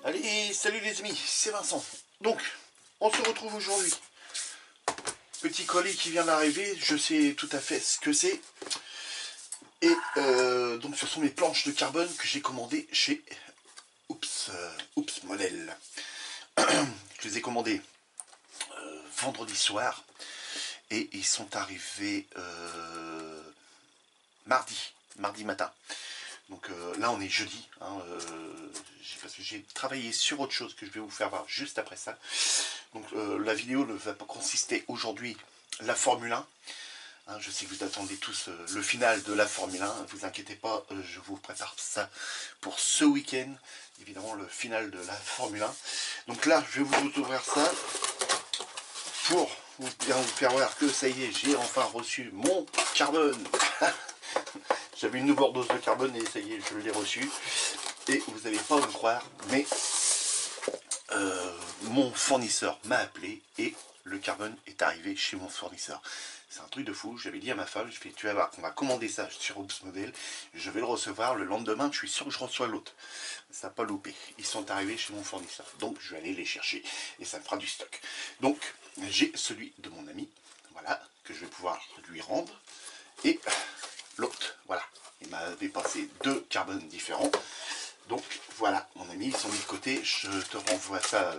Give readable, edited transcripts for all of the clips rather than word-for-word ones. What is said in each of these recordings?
Allez, salut les amis, c'est Vincent. Donc, on se retrouve aujourd'hui. Petit colis qui vient d'arriver, je sais tout à fait ce que c'est. Et donc ce sont mes planches de carbone que j'ai commandées chez Oops Model. Je les ai commandées vendredi soir et ils sont arrivés mardi matin. Donc là on est jeudi, hein, parce que j'ai travaillé sur autre chose que je vais vous faire voir juste après ça. Donc la vidéo ne va pas consister aujourd'hui la Formule 1. Hein, je sais que vous attendez tous le final de la Formule 1, ne vous inquiétez pas, je vous prépare ça pour ce week-end, évidemment le final de la Formule 1. Donc là je vais vous ouvrir ça pour vous faire voir que ça y est, j'ai enfin reçu mon carbone. J'avais une overdose de carbone et ça y est, je l'ai reçu. Et vous n'allez pas me croire, mais mon fournisseur m'a appelé et le carbone est arrivé chez mon fournisseur. C'est un truc de fou. J'avais dit à ma femme, je fais, tu vas voir, on va commander ça sur Oops Model. Je vais le recevoir le lendemain, je suis sûr que je reçois l'autre. Ça n'a pas loupé. Ils sont arrivés chez mon fournisseur. Donc je vais aller les chercher et ça me fera du stock. Donc j'ai celui de mon ami, voilà, que je vais pouvoir lui rendre. Et l'autre, voilà. Il m'avait passé deux carbones différents. Donc voilà, mon ami, ils sont mis de côté. Je te renvoie ça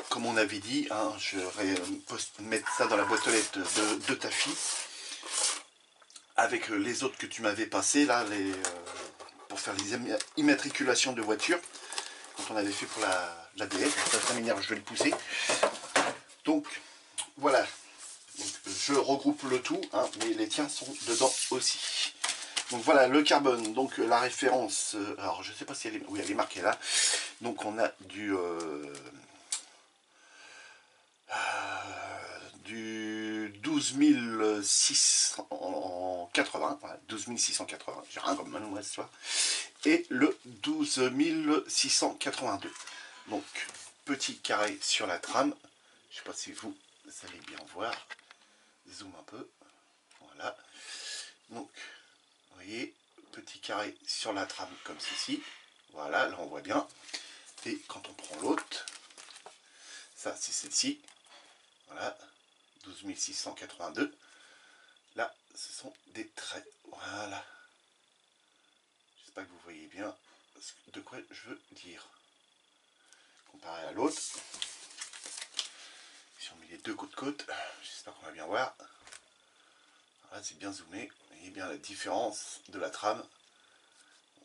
comme on avait dit. Hein, je vais mettre ça dans la boîte aux lettres de ta fille. Avec les autres que tu m'avais passé là, pour faire les immatriculations de voitures. Quand on avait fait pour la DS. Ça m'énerve, je vais le pousser. Donc voilà. Donc, je regroupe le tout, hein, mais les tiens sont dedans aussi. Donc voilà le carbone, donc la référence, alors je sais pas si elle est, oui elle est marquée là. Donc on a du 12 680, voilà, 12 680, j'ai rien comme manuel ce soir, et le 12 682. Donc petit carré sur la trame, je sais pas si vous allez bien voir, zoom un peu, voilà. Donc vous voyez, petit carré sur la trame comme ceci. Voilà, là on voit bien. Et quand on prend l'autre, ça c'est celle-ci. Voilà, 12 682. Là, ce sont des traits. Voilà. J'espère que vous voyez bien de quoi je veux dire. Comparé à l'autre. Si on met les deux côte à côte, j'espère qu'on va bien voir. Là, c'est bien zoomé. Vous voyez bien la différence de la trame.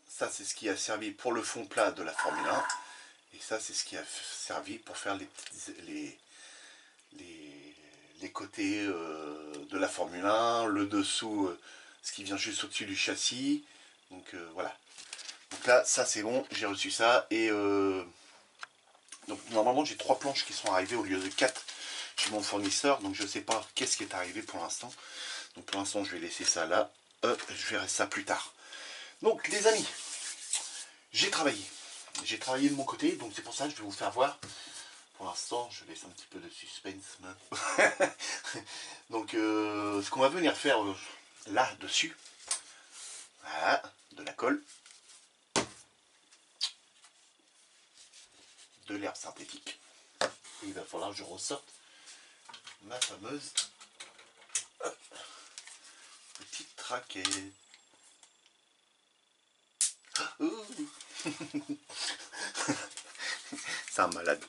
Ça, c'est ce qui a servi pour le fond plat de la Formule 1. Et ça, c'est ce qui a servi pour faire les côtés de la Formule 1. Le dessous, ce qui vient juste au-dessus du châssis. Donc, voilà. Donc là, ça, c'est bon. J'ai reçu ça. Et donc, normalement, j'ai 3 planches qui sont arrivées au lieu de 4 chez mon fournisseur. Donc, je ne sais pas qu'est-ce qui est arrivé pour l'instant. Donc, pour l'instant, je vais laisser ça là. Je verrai ça plus tard. Donc les amis, j'ai travaillé de mon côté, donc c'est pour ça que je vais vous faire voir. Pour l'instant, je laisse un petit peu de suspense maintenant. Donc ce qu'on va venir faire là dessus, voilà, de la colle, de l'herbe synthétique. Et il va falloir que je ressorte ma fameuse petite traquette. C'est un malade.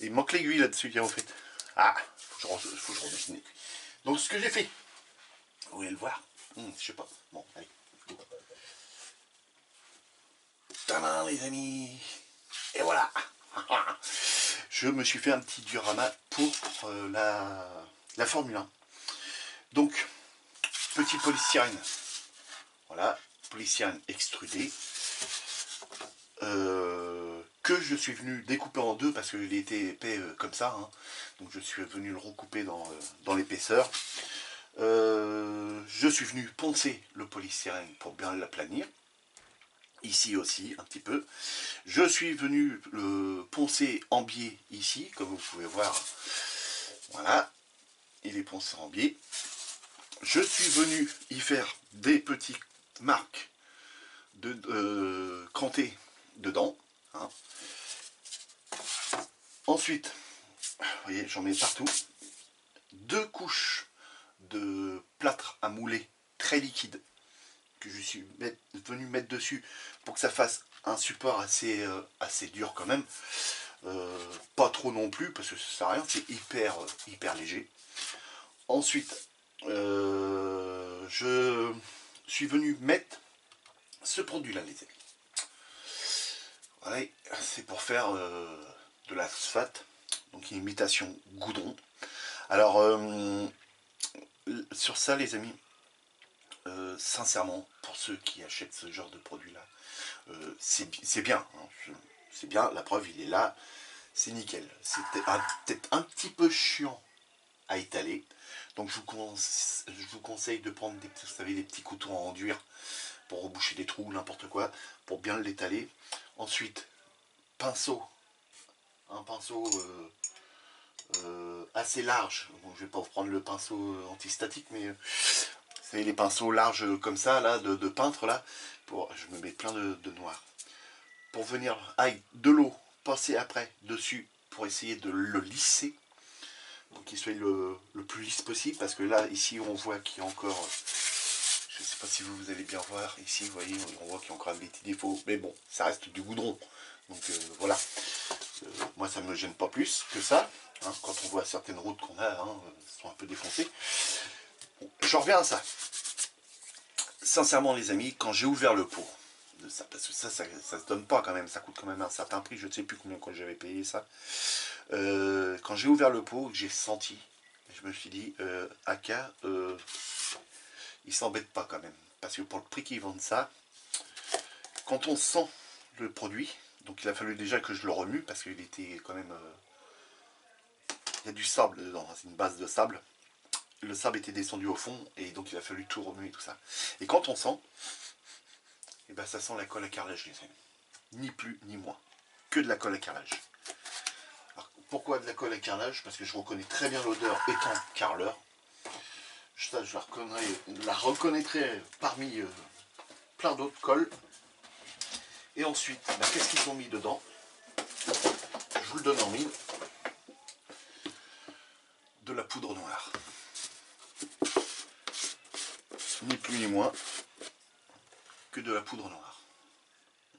Il manque l'aiguille là-dessus, tiens, en fait. Ah, faut que je redessine. Donc, ce que j'ai fait, vous voulez le voir? Je sais pas. Bon, allez. Tadam, les amis. Et voilà. Je me suis fait un petit diorama pour la Formule 1. Donc, petit polystyrène. Voilà, polystyrène extrudé. Que je suis venu découper en deux parce qu'il était épais comme ça. Hein. Donc je suis venu le recouper dans l'épaisseur. Je suis venu poncer le polystyrène pour bien l'aplanir. Ici aussi, un petit peu. Je suis venu le poncer en biais ici, comme vous pouvez voir. Voilà. il est poncé en biais. Je suis venu y faire des petites marques de crantées dedans. Hein. Ensuite, vous voyez, j'en mets partout. 2 couches de plâtre à mouler très liquide que je suis venu mettre dessus pour que ça fasse un support assez dur quand même. Pas trop non plus parce que ça sert à rien, c'est hyper léger. Ensuite, je suis venu mettre ce produit là, les amis. Voilà, c'est pour faire de l'asphalte, donc une imitation goudron. Alors sur ça, les amis, sincèrement, pour ceux qui achètent ce genre de produit là, c'est bien, hein, c'est bien, la preuve il est là, c'est nickel. C'était peut-être un petit peu chiant à étaler, donc je vous conseille de prendre des, vous savez, des petits couteaux en enduire pour reboucher des trous, n'importe quoi, pour bien l'étaler. Ensuite, pinceau, un pinceau assez large. Bon, je vais pas vous prendre le pinceau antistatique, mais vous savez, les pinceaux larges comme ça, là, de peintre, là, je me mets plein de noir. Pour venir avec de l'eau, passer après dessus pour essayer de le lisser, pour qu'il soit le plus lisse possible, parce que là, ici, on voit qu'il y a encore, je ne sais pas si vous allez bien voir, ici, vous voyez, on voit qu'il y a encore des petits défauts, mais bon, ça reste du goudron, donc voilà. Moi, ça ne me gêne pas plus que ça, hein, quand on voit certaines routes qu'on a, hein, sont un peu défoncées. Bon, j'en reviens à ça. Sincèrement, les amis, quand j'ai ouvert le pot de ça, parce que ça se donne pas quand même, ça coûte quand même un certain prix, je ne sais plus combien j'avais payé ça. Quand j'ai ouvert le pot, j'ai senti, je me suis dit, Aka, il s'embête pas quand même, parce que pour le prix qu'ils vendent ça, quand on sent le produit, donc il a fallu déjà que je le remue, parce qu'il était quand même, il y a du sable dedans, c'est une base de sable. Le sable était descendu au fond et donc il a fallu tout remuer et tout ça. Et quand on sent, et ben ça sent la colle à carrelage, les amis. Ni plus ni moins. Que de la colle à carrelage. Alors, pourquoi de la colle à carrelage? Parce que je reconnais très bien l'odeur étant carreleur. Ça, je la reconnaîtrai parmi plein d'autres colles. Et ensuite, ben, qu'est-ce qu'ils ont mis dedans? Je vous le donne en mille. De la poudre noire. Ni plus ni moins que de la poudre noire.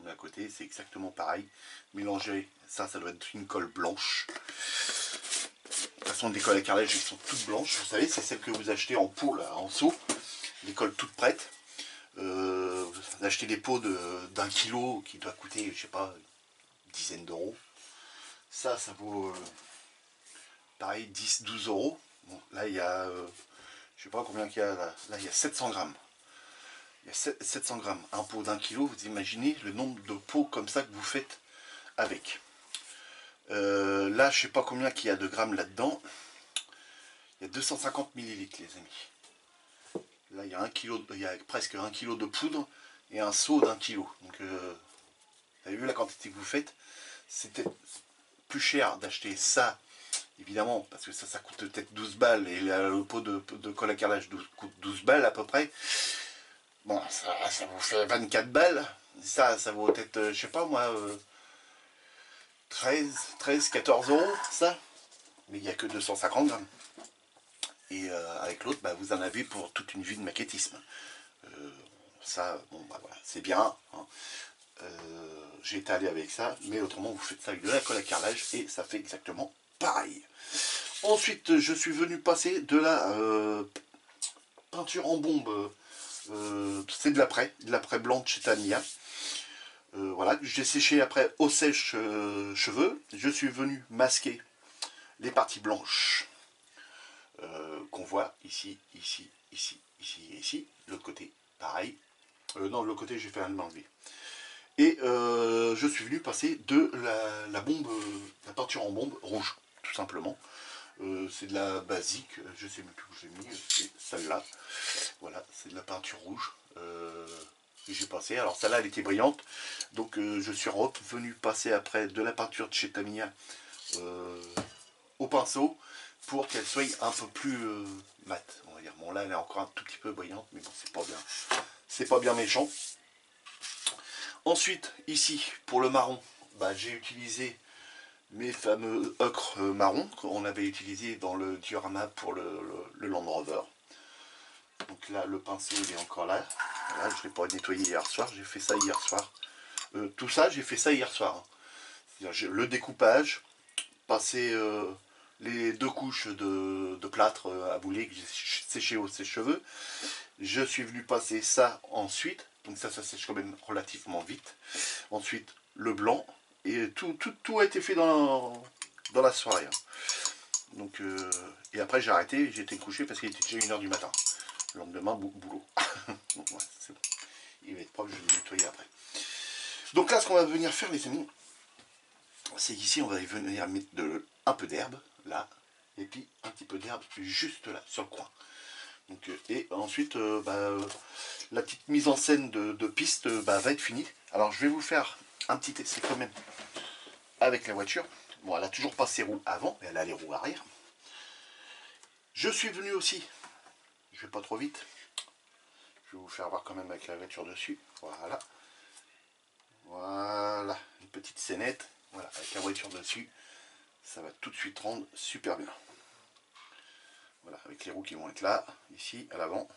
À côté, c'est exactement pareil. Mélanger, ça doit être une colle blanche. De toute façon, des colles à carrelage, elles sont toutes blanches. Vous savez, c'est celles que vous achetez en pot, là, en seau. Des colles toutes prêtes. Vous achetez des pots d'1 kilo qui doit coûter, je sais pas, une dizaine d'euros. Ça vaut pareil 10-12 euros. Bon, là, il y a, je sais pas combien qu'il y a là. Là, il y a 700 grammes. Il y a 700 grammes. Un pot d'1 kilo, vous imaginez le nombre de pots comme ça que vous faites avec. Là, je sais pas combien qu'il y a de grammes là-dedans. Il y a 250 millilitres, les amis. Là, il y a 1 kilo, il y a presque 1 kilo de poudre et un seau d'1 kilo. Donc, vous avez vu la quantité que vous faites. C'était plus cher d'acheter ça, évidemment, parce que ça coûte peut-être 12 balles. Et le pot de colle à carrelage coûte 12 balles à peu près. Bon, ça vous fait 24 balles. Ça vaut peut-être, je sais pas moi, 13, 14 euros, ça. Mais il n'y a que 250 grammes. Et avec l'autre, bah, vous en avez pour toute une vie de maquettisme. Ça, bon, bah voilà, c'est bien. Hein. J'ai été allé avec ça, mais autrement, vous faites ça avec de la colle à carrelage et ça fait exactement pareil. Ensuite, je suis venu passer de la peinture en bombe. C'est de l'après blanc de chez Tamiya. Voilà, j'ai séché après au sèche cheveux. Je suis venu masquer les parties blanches qu'on voit ici, ici, ici, ici et ici. L'autre côté, pareil. Non, l'autre côté, j'ai fait un l'enlever. Et je suis venu passer de la bombe, la peinture en bombe rouge, tout simplement. C'est de la basique, je sais même plus où j'ai mis, c'est celle-là. Voilà, c'est de la peinture rouge. Que j'ai passé. Alors celle-là, elle était brillante. Donc je suis revenu passer après de la peinture de chez Tamiya au pinceau. pour qu'elle soit un peu plus mate, on va dire. Bon là elle est encore un tout petit peu brillante, mais bon c'est pas bien. C'est pas bien méchant. Ensuite, ici, pour le marron, bah, j'ai utilisé mes fameux ocres marron qu'on avait utilisé dans le diorama pour le Land Rover. Donc là, le pinceau il est encore là. Voilà, je ne l'ai pas nettoyé hier soir, j'ai fait ça hier soir. Tout ça, j'ai fait ça hier soir. Le découpage, passer les 2 couches de plâtre à bouler que j'ai séché au sèche-cheveux. Je suis venu passer ça ensuite. Donc ça sèche quand même relativement vite. Ensuite, le blanc. Et tout a été fait dans la soirée. Donc, et après, j'ai arrêté. J'ai été couché parce qu'il était déjà 1 h du matin. Le lendemain, boulot. Donc, ouais, c'est bon. Il va être propre, je vais le nettoyer après. Donc là, ce qu'on va venir faire, les amis, c'est qu'ici, on va venir mettre un peu d'herbe, là. Et puis, un petit peu d'herbe juste là, sur le coin. Donc, et ensuite, la petite mise en scène de piste va être finie. Alors je vais vous faire un petit essai quand même avec la voiture. Bon, elle a toujours pas ses roues avant, mais elle a les roues arrière. Je suis venu aussi, je vais pas trop vite, je vais vous faire voir quand même avec la voiture dessus. Voilà. Voilà, une petite scénette. Voilà, avec la voiture dessus, ça va tout de suite rendre super bien. Voilà, avec les roues qui vont être là, ici, à l'avant,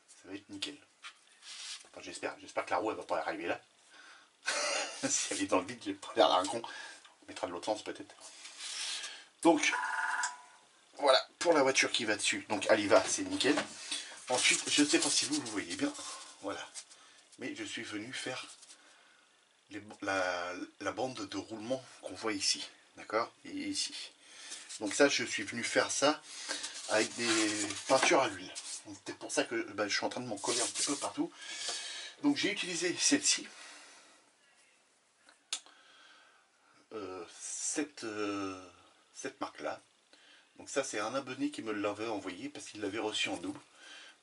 ça va être nickel. Enfin, j'espère que la roue elle va pas arriver là. Si elle est dans le vide, j'ai pas l'air d'un con. On mettra de l'autre sens peut-être. Donc, voilà, pour la voiture qui va dessus. Donc, elle y va, c'est nickel. Ensuite, je ne sais pas si vous voyez bien. Voilà. Mais je suis venu faire la bande de roulement qu'on voit ici. D'accord? Et ici. Donc ça, je suis venu faire ça avec des peintures à l'huile. C'est pour ça que je suis en train de m'en coller un petit peu partout. Donc j'ai utilisé celle-ci. Cette marque-là. Donc ça, c'est un abonné qui me l'avait envoyé parce qu'il l'avait reçu en double.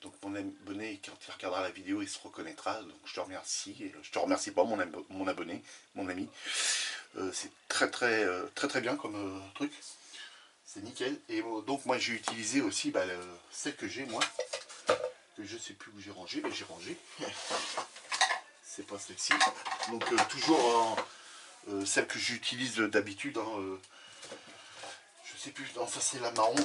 Donc mon abonné, quand il regardera la vidéo, il se reconnaîtra. Donc je te remercie. Et je te remercie pas, mon abonné, mon ami. C'est très bien comme truc. C'est nickel. Et donc moi j'ai utilisé aussi celle que j'ai moi. Que je sais plus où j'ai rangé, mais j'ai rangé. C'est pas celle-ci. Donc toujours celle que j'utilise d'habitude. Je sais plus, non, ça c'est la marron.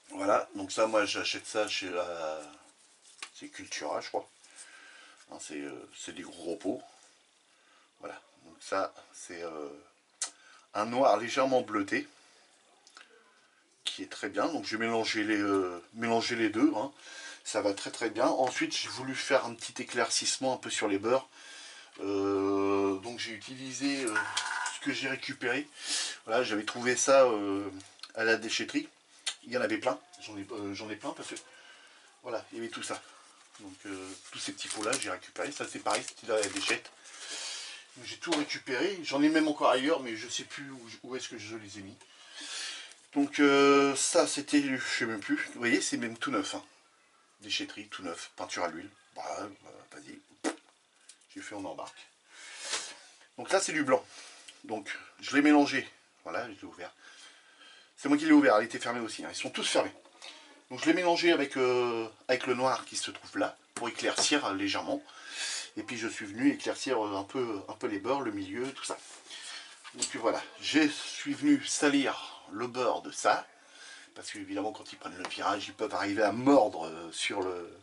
Voilà, donc ça moi j'achète ça chez la... C'est Cultura je crois. Hein, c'est des gros pots. Voilà, donc ça c'est un noir légèrement bleuté. Qui est très bien, donc je vais mélanger les deux. Hein. Ça va très bien. Ensuite j'ai voulu faire un petit éclaircissement un peu sur les beurres. Donc j'ai utilisé ce que j'ai récupéré. Voilà, j'avais trouvé ça à la déchetterie. Il y en avait plein. J'en ai plein parce que voilà, il y avait tout ça. Donc tous ces petits pots là, j'ai récupéré. Ça c'est pareil, c'était à la déchette. J'ai tout récupéré. J'en ai même encore ailleurs, mais je sais plus où est-ce que je les ai mis. Donc ça c'était, je sais même plus. Vous voyez, c'est même tout neuf. Hein. Déchetterie, tout neuf, peinture à l'huile. Vas-y. J'ai fait en embarque. Donc là c'est du blanc. Donc je l'ai mélangé. Voilà, je l'ai ouvert. C'est moi qui l'ai ouvert, elle était fermée aussi. Hein. Ils sont tous fermés. Donc je l'ai mélangé avec le noir qui se trouve là, pour éclaircir légèrement. Et puis je suis venu éclaircir un peu les beurres, le milieu, tout ça. Donc voilà, je suis venu salir le beurre de ça. Parce qu'évidemment quand ils prennent le virage, ils peuvent arriver à mordre sur le...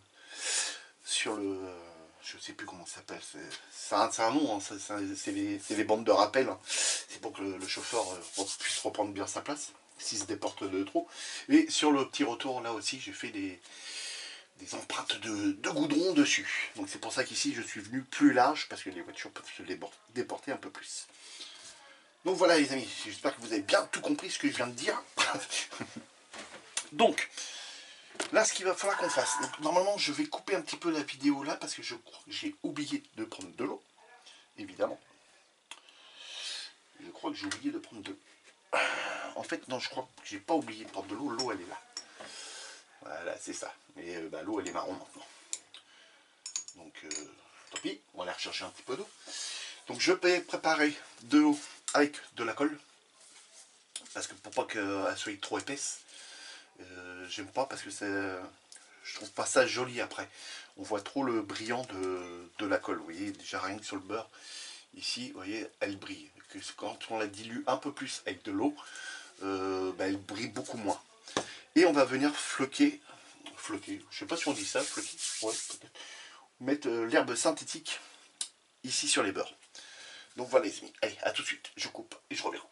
je sais plus comment ça s'appelle, c'est un nom, hein, c'est les bandes de rappel. Hein. C'est pour que le chauffeur puisse reprendre bien sa place, s'il se déporte de trop. Et sur le petit retour là aussi, j'ai fait des empreintes de goudron dessus. Donc c'est pour ça qu'ici je suis venu plus large, parce que les voitures peuvent se déporter un peu plus. Donc voilà les amis, j'espère que vous avez bien tout compris ce que je viens de dire. Donc, là, ce qu'il va falloir qu'on fasse, donc, normalement, je vais couper un petit peu la vidéo là, parce que j'ai oublié de prendre de l'eau, évidemment. Je crois que j'ai oublié de prendre de l'eau. En fait, non, je crois que j'ai pas oublié de prendre de l'eau, l'eau, elle est là. Voilà, c'est ça. Mais l'eau, elle est marron maintenant. Donc, tant pis, on va aller rechercher un petit peu d'eau. Donc, je vais préparer de l'eau avec de la colle. parce que pour pas qu'elle soit trop épaisse. J'aime pas parce que je trouve pas ça joli après. On voit trop le brillant de la colle. Vous voyez, déjà rien que sur le beurre, ici, vous voyez, elle brille. Quand on la dilue un peu plus avec de l'eau, elle brille beaucoup moins. Et on va venir floquer, je sais pas si on dit ça, floquer, ouais, peut-être. Mettre l'herbe synthétique ici sur les beurres. Donc voilà les amis, allez, à tout de suite, je coupe et je reviens.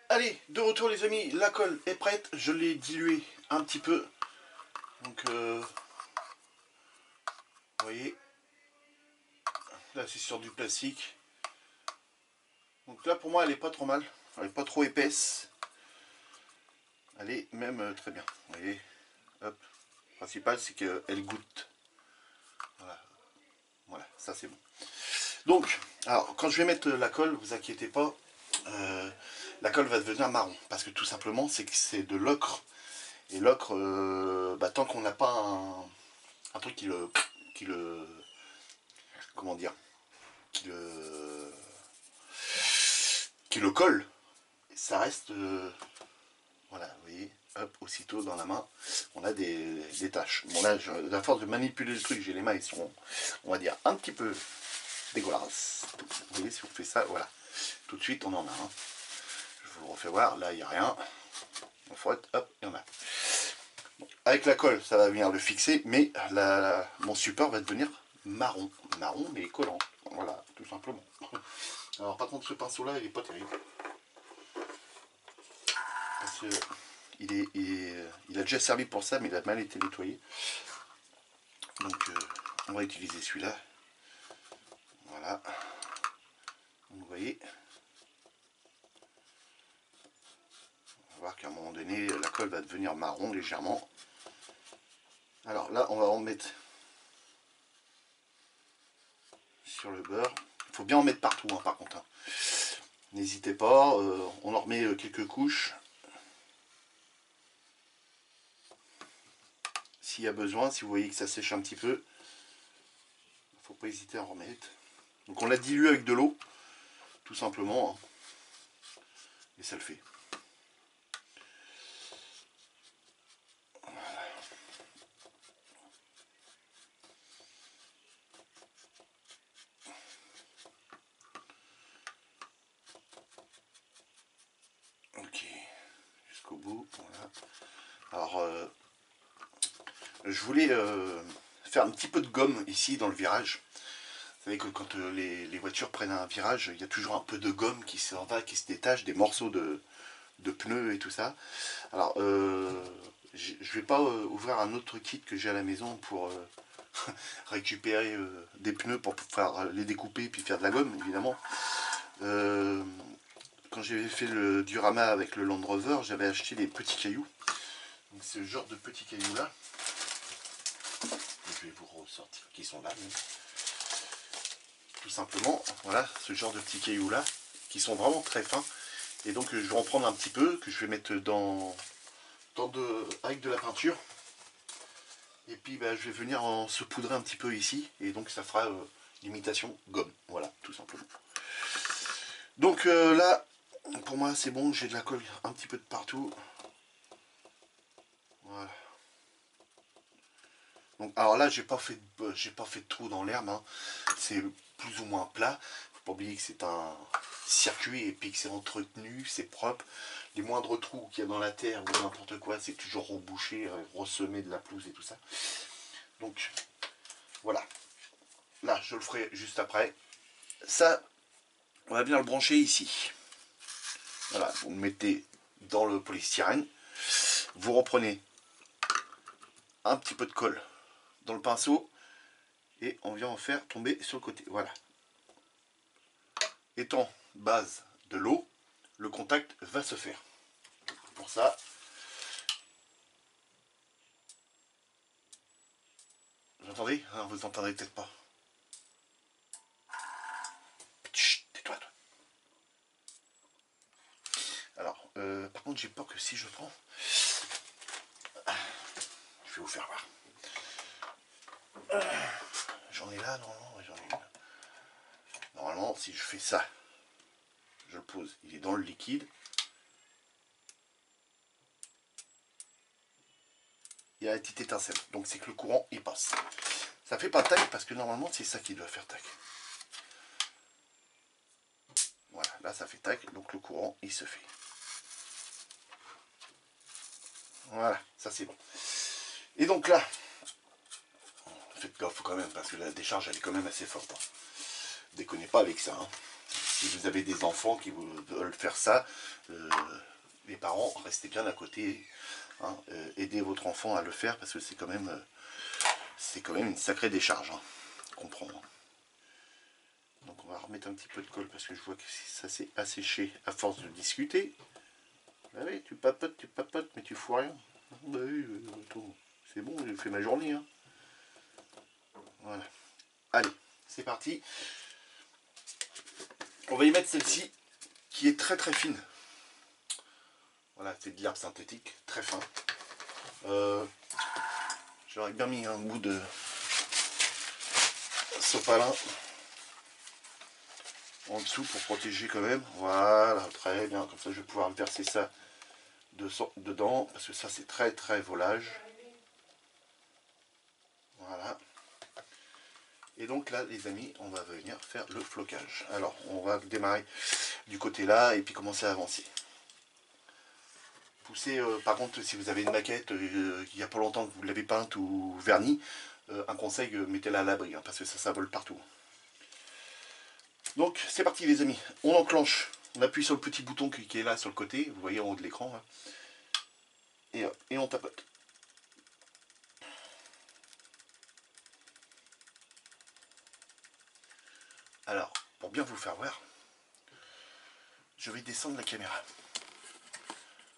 Allez, de retour les amis, la colle est prête, je l'ai diluée un petit peu. Donc, vous voyez, là c'est sur du plastique. Donc là pour moi elle est pas trop mal, elle est pas trop épaisse. Elle est même très bien, vous voyez, hop. Le principal c'est qu'elle goûte. Voilà, voilà, ça c'est bon. Donc, alors quand je vais mettre la colle, vous inquiétez pas, la colle va devenir marron. Parce que tout simplement c'est que c'est de l'ocre. Et l'ocre, tant qu'on n'a pas un truc qui le, comment dire, qui le colle, ça reste, voilà, vous voyez, hop, aussitôt dans la main, on a des taches. Bon là, à force de manipuler le truc, j'ai les mains, ils sont, on va dire, un petit peu dégueulasses. Vous voyez, si on fait ça, voilà, tout de suite on en a un. Je vous le refais voir, là il n'y a rien. On frotte, hop, il y en a. Bon, avec la colle, ça va venir le fixer, mais mon support va devenir marron. Marron, mais collant. Voilà, tout simplement. Alors par contre, ce pinceau-là, il n'est pas terrible. Parce que il a déjà servi pour ça, mais il a mal été nettoyé. Donc on va utiliser celui-là. Voilà. Donc, vous voyez. On va voir qu'à un moment donné, la colle va devenir marron légèrement. Alors là, on va en mettre sur le beurre. Il faut bien en mettre partout, hein, par contre. Hein. N'hésitez pas, on en remet quelques couches. S'il y a besoin, si vous voyez que ça sèche un petit peu, il ne faut pas hésiter à en remettre. Donc on l'a dilué avec de l'eau, tout simplement. Hein. Et ça le fait. Ok, jusqu'au bout, voilà. Alors, je voulais faire un petit peu de gomme ici dans le virage. Vous savez que quand les voitures prennent un virage, il y a toujours un peu de gomme qui s'en va, qui se détache, des morceaux de pneus et tout ça. Alors, je ne vais pas ouvrir un autre kit que j'ai à la maison pour récupérer des pneus pour pouvoir les découper et puis faire de la gomme, évidemment. Quand j'avais fait le Durama avec le Land Rover, j'avais acheté des petits cailloux. Donc ce genre de petits cailloux là. Je vais vous ressortir qui sont là. Mais... tout simplement, voilà, ce genre de petits cailloux là, qui sont vraiment très fins. Et donc je vais en prendre un petit peu, que je vais mettre avec de la peinture. Et puis je vais venir en saupoudrer un petit peu ici. Et donc ça fera l'imitation gomme. Voilà, tout simplement. Donc là, pour moi c'est bon, j'ai de la colle un petit peu de partout. Voilà. Donc, alors là, j'ai pas fait de trou dans l'herbe, hein. C'est plus ou moins plat. Faut pas oublier que c'est un circuit et puis que c'est entretenu, c'est propre. Les moindres trous qu'il y a dans la terre ou n'importe quoi, c'est toujours rebouché, ressemé de la pelouse et tout ça. Donc voilà. Là, je le ferai juste après. Ça, on va bien le brancher ici. Voilà, vous le mettez dans le polystyrène. Vous reprenez un petit peu de colle dans le pinceau et on vient en faire tomber sur le côté. Voilà. Étant base de l'eau, le contact va se faire. Pour ça, vous entendez? Vous entendrez peut-être pas. Chut, tais-toi, toi. Alors, par contre, j'ai peur que si je prends, je vais vous faire voir. J'en ai là, normalement, j'en ai une. Normalement, si je fais ça, je le pose. Il est dans le liquide. Il y a la petite étincelle. Donc c'est que le courant il passe. Ça fait pas tac parce que normalement c'est ça qui doit faire tac. Voilà, là ça fait tac, donc le courant il se fait. Voilà, ça c'est bon. Et donc là, faites gaffe quand même parce que la décharge elle est quand même assez forte. Hein. Déconnez pas avec ça. Hein. Si vous avez des enfants qui veulent faire ça, les parents, restez bien à côté. Hein, aidez votre enfant à le faire parce que c'est quand même une sacrée décharge. Hein, comprendre. Donc on va remettre un petit peu de colle parce que je vois que ça s'est asséché à force de discuter. Bah oui, tu papotes, mais tu fous rien. Bah oui, c'est bon, j'ai fait ma journée. Hein. Voilà. Allez, c'est parti. On va y mettre celle-ci qui est très très fine. Voilà, c'est de l'herbe synthétique, très fin. J'aurais bien mis un bout de sopalin en dessous pour protéger quand même. Voilà, très bien. Comme ça, je vais pouvoir verser ça dedans parce que ça, c'est très très volage. Voilà. Et donc là, les amis, on va venir faire le flocage. Alors, on va démarrer du côté là et puis commencer à avancer. Poussez, par contre, si vous avez une maquette, il n'y a pas longtemps que vous l'avez peinte ou vernie, un conseil, mettez-la à l'abri, hein, parce que ça vole partout. Donc, c'est parti les amis. On enclenche, on appuie sur le petit bouton qui est là sur le côté, vous voyez en haut de l'écran, et on tapote. Alors, pour bien vous faire voir, je vais descendre la caméra.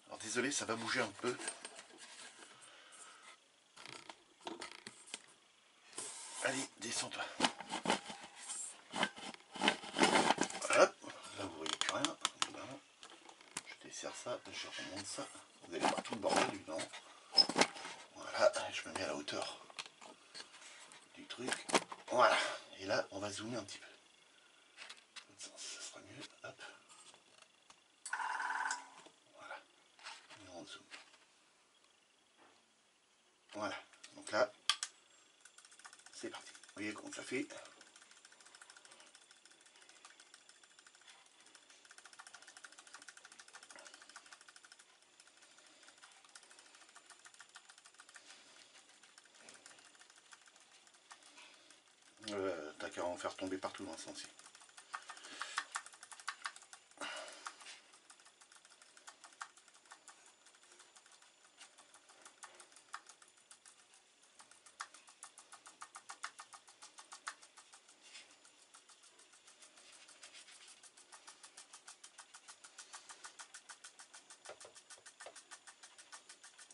Alors désolé, ça va bouger un peu. Allez, descends-toi. Hop, là vous voyez plus rien. Évidemment. Je desserre ça, je remonte ça. Vous allez voir tout le bordel évidemment. Voilà, je me mets à la hauteur du truc. Voilà, et là on va zoomer un petit peu. Ça sera mieux. Hop. Voilà, et on zoome. Voilà, donc là, c'est parti. Vous voyez comment ça fait. T'as qu'à en faire tomber partout dans ce sens-ci.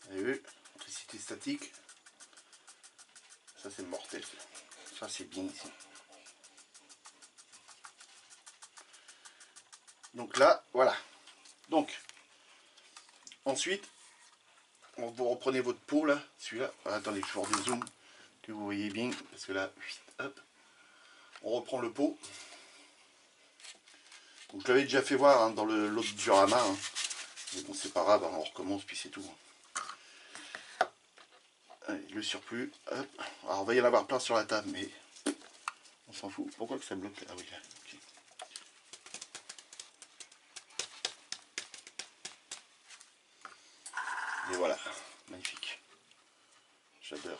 Vous avez vu, électricité statique, ça c'est mortel. Ça c'est bien ici. Donc là, voilà. Donc, ensuite, vous reprenez votre pot là, celui-là. Attendez, je vous redézoome, que vous voyez bien, parce que là, hop, on reprend le pot. Donc, je l'avais déjà fait voir hein, dans l'autre diorama. Hein. Mais bon, c'est pas grave, hein, on recommence, puis c'est tout. Allez, le surplus, hop. Alors, on va y en avoir plein sur la table, mais on s'en fout. Pourquoi que ça bloque? Ah oui, là, ok. Et voilà, magnifique. J'adore.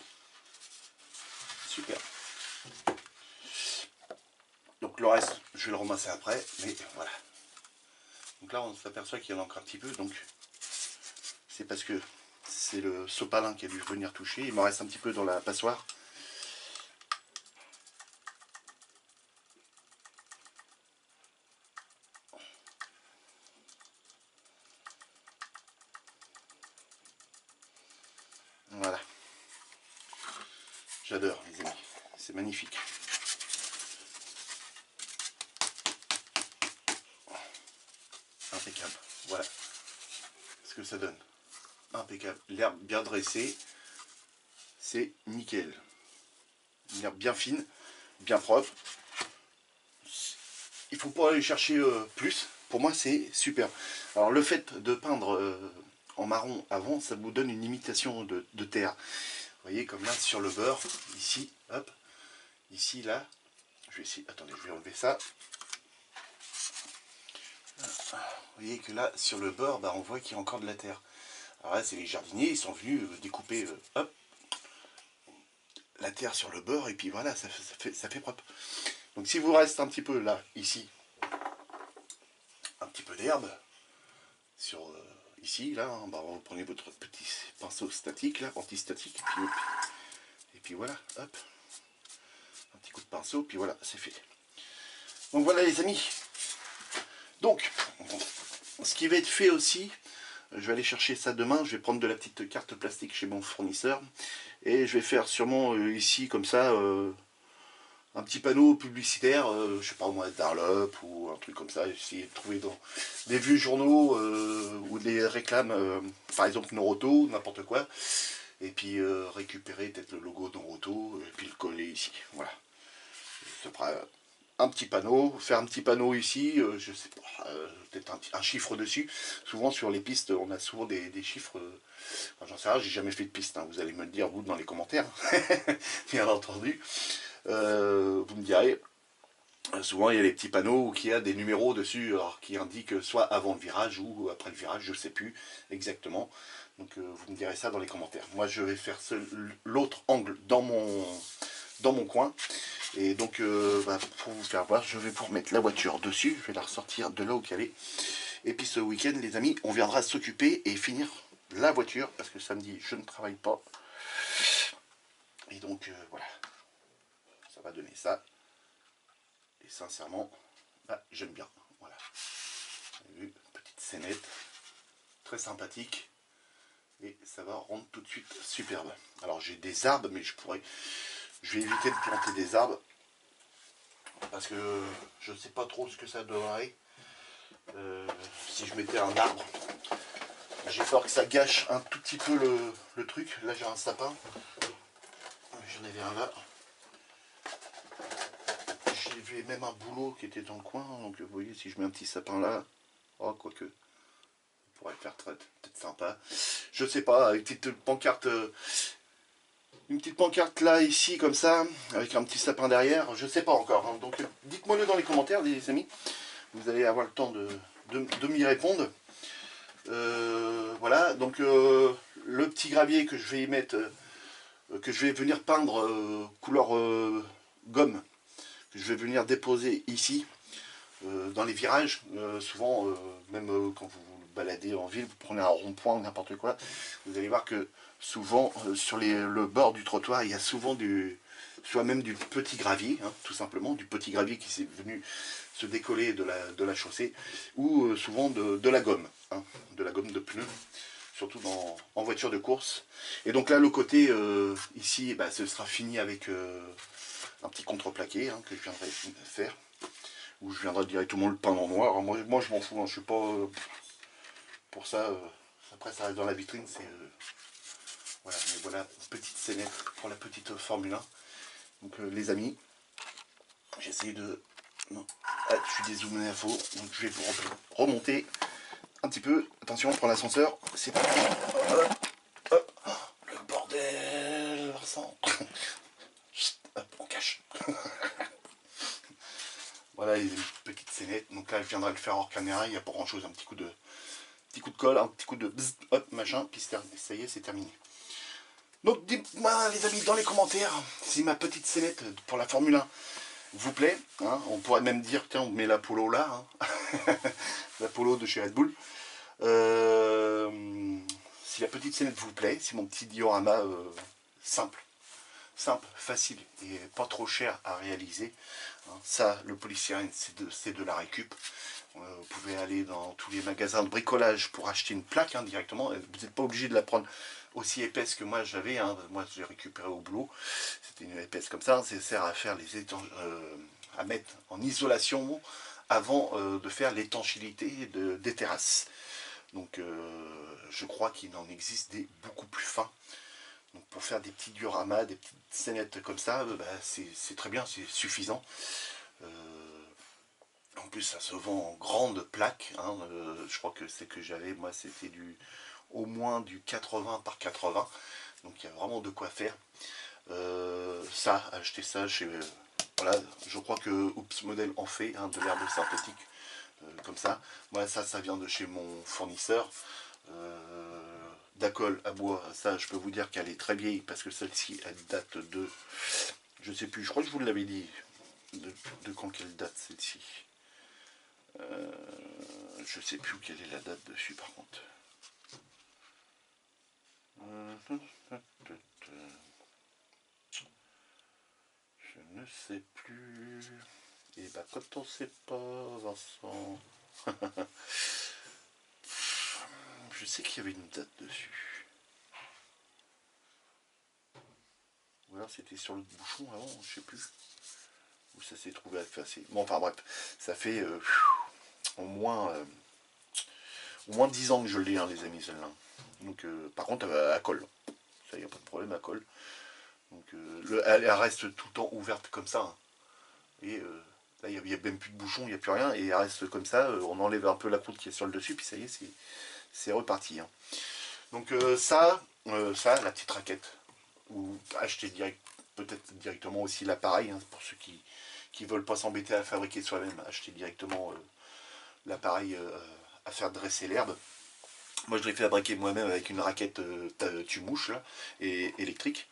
Super. Donc le reste, je vais le ramasser après, mais voilà. Donc là, on s'aperçoit qu'il y en a encore un petit peu, donc c'est parce que c'est le sopalin qui a dû venir toucher. Il m'en reste un petit peu dans la passoire. Voilà. J'adore les amis, c'est magnifique. Impeccable, voilà ce que ça donne. Impeccable, l'herbe bien dressée, c'est nickel. Une herbe bien fine, bien propre. Il faut pas aller chercher plus, pour moi c'est super. Alors le fait de peindre en marron avant, ça vous donne une imitation de terre. Vous voyez comme là sur le beurre, ici, hop, ici, là, je vais essayer, attendez, je vais enlever ça. Vous voyez que là, sur le beurre, bah, on voit qu'il y a encore de la terre. Alors là, c'est les jardiniers, ils sont venus découper, hop, la terre sur le beurre, et puis voilà, ça fait propre. Donc si vous reste un petit peu là, ici, un petit peu d'herbe, sur ici, là, hein, bah, vous prenez votre petit pinceau statique, là, anti-statique, et puis voilà, hop, un petit coup de pinceau, puis voilà, c'est fait. Donc voilà les amis. Donc, ce qui va être fait aussi, je vais aller chercher ça demain, je vais prendre de la petite carte plastique chez mon fournisseur, et je vais faire sûrement ici, comme ça, un petit panneau publicitaire, je sais pas moi, Darlop ou un truc comme ça, essayer de trouver dans des vieux journaux ou des réclames, par exemple Noroto, n'importe quoi, et puis récupérer peut-être le logo Noroto, et puis le coller ici, voilà. Ça fera un petit panneau, faire un petit panneau ici, je sais pas, peut-être un chiffre dessus. Souvent sur les pistes, on a souvent des chiffres, enfin, j'en sais rien, j'ai jamais fait de piste, hein, vous allez me le dire vous dans les commentaires, bien entendu. Vous me direz, souvent il y a des petits panneaux qui a des numéros dessus, alors, qui indiquent soit avant le virage ou après le virage, je ne sais plus exactement. Donc vous me direz ça dans les commentaires. Moi je vais faire l'autre angle dans mon coin. Et donc bah, pour vous faire voir, je vais vous remettre la voiture dessus, je vais la ressortir de là où elle est. Et puis ce week-end les amis, on viendra s'occuper et finir la voiture, parce que samedi je ne travaille pas. Et donc voilà, ça va donner ça. Et sincèrement, bah, j'aime bien. Voilà. Vous avez vu, petite scénette, très sympathique. Et ça va rendre tout de suite superbe. Alors j'ai des arbres, mais je vais éviter de planter des arbres. Parce que je ne sais pas trop ce que ça donnerait. Si je mettais un arbre, j'ai peur que ça gâche un tout petit peu le truc. Là j'ai un sapin. J'en avais un là. J'ai même un bouleau qui était dans le coin. Donc vous voyez, si je mets un petit sapin là, oh quoique, ça pourrait faire peut-être sympa. Je sais pas, une petite pancarte. Une petite pancarte là, ici, comme ça, avec un petit sapin derrière, je sais pas encore. Hein. Donc dites-moi le dans les commentaires, les amis. Vous allez avoir le temps de m'y répondre. Voilà, donc le petit gravier que je vais y mettre, que je vais venir peindre couleur gomme, que je vais venir déposer ici, dans les virages. Souvent, même quand vous vous baladez en ville, vous prenez un rond-point ou n'importe quoi, vous allez voir que souvent, sur le bord du trottoir, il y a souvent soit même du petit gravier, hein, tout simplement, du petit gravier qui s'est venu se décoller de la chaussée, ou souvent de la gomme, hein, de la gomme de pneu, surtout en voiture de course. Et donc là, le côté ici, bah, ce sera fini avec un petit contreplaqué hein, que je viendrai faire, où je viendrai directement le peindre en noir. Alors, moi je m'en fous, hein, je suis pas pour ça. Après, ça reste dans la vitrine, c'est voilà, mais voilà, petite scénette pour la petite Formule 1. Donc les amis, j'essaie de... Non, ah, je suis dézoomé à faux, donc je vais vous remonter un petit peu. Attention, on prend l'ascenseur, c'est parti. Hop, hop. Oh, le bordel, Vincent. Hop, on cache. Voilà, une petite scénette. Donc là, je viendrai le faire hors caméra, il n'y a pas grand chose, un petit coup de colle, un petit coup de bzz, hop, machin, puis ça y est, c'est terminé. Donc dites-moi les amis dans les commentaires si ma petite scénette pour la Formule 1 vous plaît. Hein, on pourrait même dire, tiens, on met la polo là, hein, la polo de chez Red Bull. Si la petite scénette vous plaît, si mon petit diorama simple, facile et pas trop cher à réaliser. Hein, ça, le polystyrène, c'est de la récup. Vous pouvez aller dans tous les magasins de bricolage pour acheter une plaque hein, directement. Vous n'êtes pas obligé de la prendre aussi épaisse que moi j'avais. Hein. Moi, j'ai récupéré au boulot. C'était une épaisse comme ça. Ça sert à faire à mettre en isolation avant de faire l'étanchéité des terrasses. Donc, je crois qu'il en existe des beaucoup plus fins. Donc pour faire des petits dioramas, des petites scénettes comme ça, bah, c'est très bien, c'est suffisant. En plus, ça se vend en grande plaque. Hein, je crois que c'est que j'avais, moi, c'était au moins du 80 par 80. Donc il y a vraiment de quoi faire. Ça, acheter ça chez... voilà, je crois que Oops Model en fait, hein, de l'herbe synthétique. Comme ça. Moi, ça vient de chez mon fournisseur. D'Acol à bois, ça, je peux vous dire qu'elle est très vieille parce que celle-ci, elle date de... Je sais plus, je crois que je vous l'avais dit. De quand qu'elle date, celle-ci. Je sais plus quelle est la date dessus, par contre. Je ne sais plus. Et bah, quand on sait pas, Vincent... Je sais qu'il y avait une date dessus. Ou alors c'était sur le bouchon avant, je sais plus. Où ça s'est trouvé effacé. Bon, enfin bref, ça fait au moins 10 ans que je l'ai, hein, les amis, celle-là. Donc, par contre, elle colle. Ça, il n'y a pas de problème, elle colle. Donc, elle reste tout le temps ouverte comme ça. Hein. Et là, il n'y a même plus de bouchon, il n'y a plus rien. Et elle reste comme ça. On enlève un peu la croûte qui est sur le dessus, puis ça y est, c'est reparti. Hein. Donc, ça, la petite raquette. Ou acheter peut-être directement aussi l'appareil, hein, pour ceux qui veulent pas s'embêter à fabriquer soi-même, acheter directement l'appareil à faire dresser l'herbe. Moi, je l'ai fait fabriquer moi-même avec une raquette tue-mouche et électrique.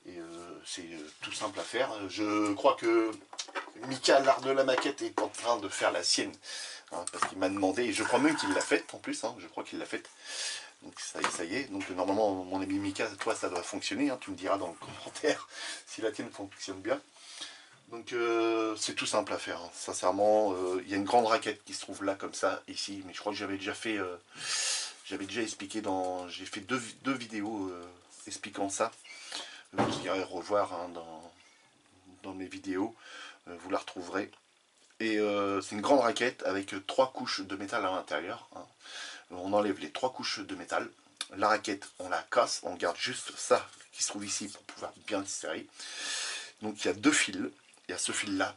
Et c'est tout simple à faire. Je crois que Mika, l'art de la maquette, est en train de faire la sienne. Hein, parce qu'il m'a demandé, et je crois même qu'il l'a faite en plus, hein, je crois qu'il l'a faite. Donc ça y est. Donc normalement, mon ami Mika, toi, ça doit fonctionner. Hein, tu me diras dans le commentaire si la tienne fonctionne bien. Donc c'est tout simple à faire. Hein. Sincèrement, il y a une grande raquette qui se trouve là comme ça, ici. Mais je crois que j'avais déjà fait... j'avais déjà expliqué dans... J'ai fait deux vidéos expliquant ça. Vous irez revoir, hein, dans mes vidéos. Vous la retrouverez. Et c'est une grande raquette avec 3 couches de métal à l'intérieur. Hein. On enlève les 3 couches de métal. La raquette, on la casse. On garde juste ça qui se trouve ici pour pouvoir bien le serrer. Donc il y a 2 fils. Il y a ce fil-là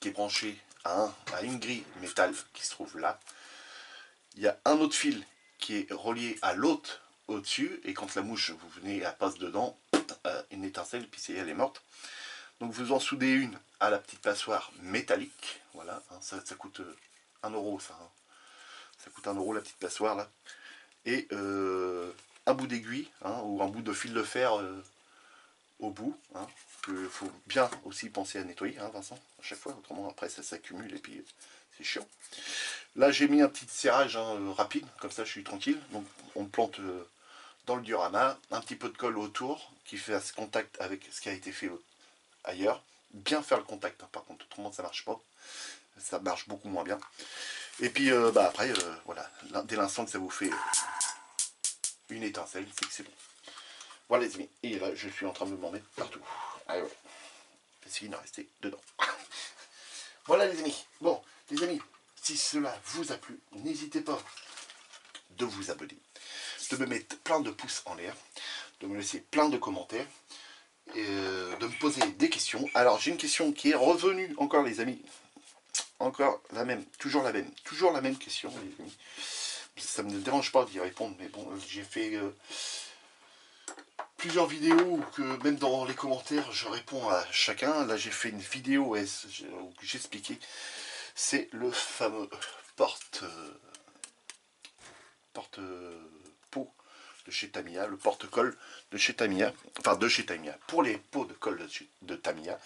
qui est branché à une grille métal qui se trouve là. Il y a un autre fil qui est relié à l'autre au-dessus. Et quand la mouche, vous venez, elle passe dedans, une étincelle, puis elle est morte. Donc vous en soudez une à la petite passoire métallique. Voilà, hein, ça coûte 1 euro ça. Hein. Ça coûte 1 euro la petite passoire là. Et un bout d'aiguille, hein, ou un bout de fil de fer au bout. Hein, qu'il faut bien aussi penser à nettoyer, hein, Vincent, à chaque fois. Autrement après ça s'accumule et puis c'est chiant. Là j'ai mis un petit serrage, hein, rapide, comme ça je suis tranquille. Donc on plante dans le diorama, un petit peu de colle autour qui fasse contact avec ce qui a été fait ailleurs. Bien faire le contact, hein, par contre, autrement ça marche pas. Ça marche beaucoup moins bien. Et puis après, voilà, dès l'instant que ça vous fait une étincelle, c'est que c'est bon. Voilà les amis, et là je suis en train de m'en mettre partout. Allez, ouais. Essayez de rester dedans. Voilà les amis. Bon, les amis, si cela vous a plu, n'hésitez pas de vous abonner, de me mettre plein de pouces en l'air, de me laisser plein de commentaires, et de me poser des questions. Alors j'ai une question qui est revenue encore les amis. Encore la même, toujours la même question les amis. Ça ne me dérange pas d'y répondre, mais bon, j'ai fait plusieurs vidéos que même dans les commentaires je réponds à chacun. Là j'ai fait une vidéo où j'expliquais, c'est le fameux pot de chez Tamiya, le porte-colle de chez Tamiya, enfin de chez Tamiya, pour les pots de colle de Tamiya.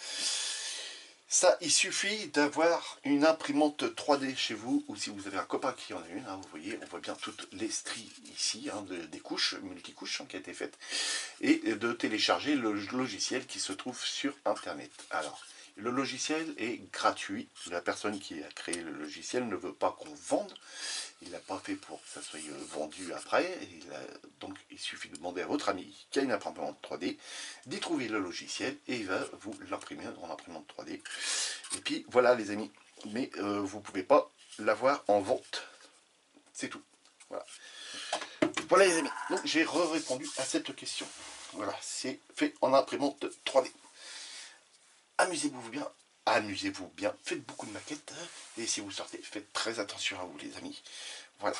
Ça, il suffit d'avoir une imprimante 3D chez vous, ou si vous avez un copain qui en a une, hein, vous voyez, on voit bien toutes les stries ici, hein, des couches, multicouches, hein, qui a été faite, et de télécharger le logiciel qui se trouve sur Internet. Alors, le logiciel est gratuit, la personne qui a créé le logiciel ne veut pas qu'on vende, il ne l'a pas fait pour que ça soit vendu après, donc il suffit de demander à votre ami qui a une imprimante 3D d'y trouver le logiciel et il va vous l'imprimer en imprimante 3D. Et puis voilà les amis, mais vous ne pouvez pas l'avoir en vente, c'est tout. Voilà. Voilà les amis, donc j'ai répondu à cette question. Voilà, c'est fait en imprimante 3D. Amusez-vous bien amusez-vous bien, faites beaucoup de maquettes, et si vous sortez, faites très attention à vous les amis. Voilà.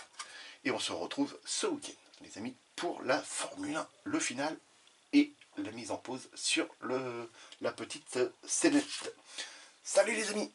Et on se retrouve ce week-end, les amis, pour la Formule 1, le final et la mise en pause sur la petite scénette. Salut les amis!